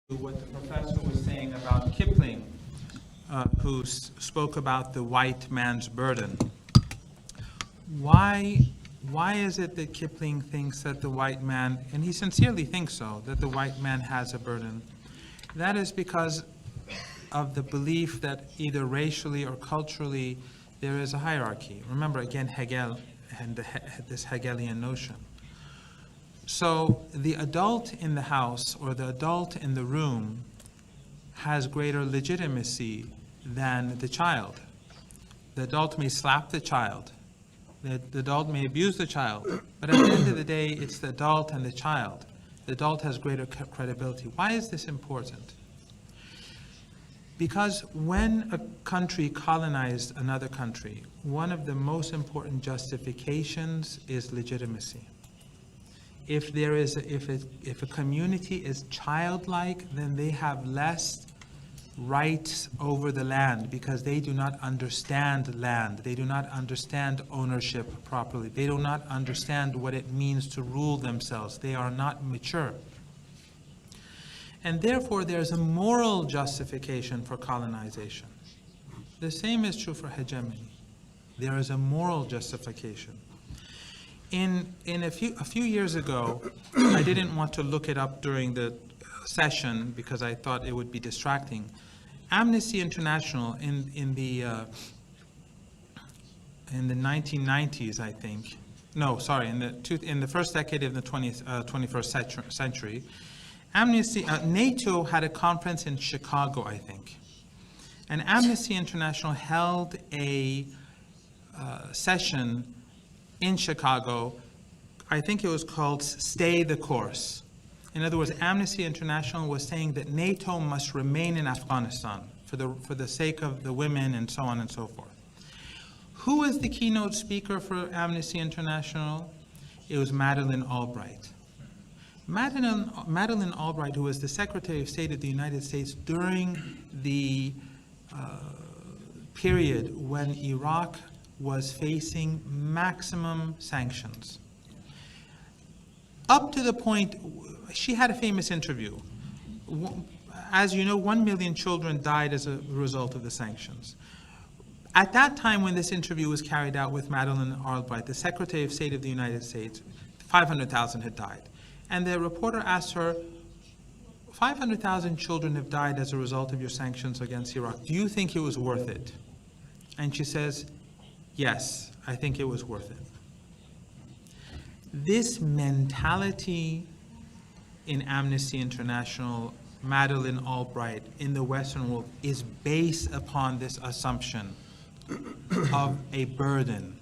what the professor was saying about Kipling, who spoke about the white man's burden. Why is it that Kipling thinks that the white man, and he sincerely thinks so, that the white man has a burden? That is because of the belief that either racially or culturally there is a hierarchy. Remember again Hegel and this Hegelian notion. So the adult in the house or the adult in the room has greater legitimacy than the child. The adult may slap the child. The adult may abuse the child. But at the end of the day, it's the adult and the child. The adult has greater credibility. Why is this important? Because when a country colonized another country, one of the most important justifications is legitimacy. If a community is childlike, then they have less rights over the land because they do not understand land. They do not understand ownership properly. They do not understand what it means to rule themselves. They are not mature. And therefore, there's a moral justification for colonization. The same is true for hegemony. There is a moral justification. A few years ago, I didn't want to look it up during the session because I thought it would be distracting. Amnesty International in the 1990s, I think. No, sorry, in the first decade of the 21st century, NATO had a conference in Chicago, I think, and Amnesty International held a session in Chicago. I think it was called Stay the Course. In other words, Amnesty International was saying that NATO must remain in Afghanistan for the sake of the women and so on and so forth. Who was the keynote speaker for Amnesty International? It was Madeleine Albright. Madeleine Albright, who was the Secretary of State of the United States during the period when Iraq was facing maximum sanctions. Up to the point, she had a famous interview. As you know, 1 million children died as a result of the sanctions. At that time when this interview was carried out with Madeleine Albright, the Secretary of State of the United States, 500,000 had died. And the reporter asked her, 500,000 children have died as a result of your sanctions against Iraq. Do you think it was worth it? And she says, yes, I think it was worth it. This mentality in Amnesty International, Madeleine Albright, in the Western world is based upon this assumption of a burden.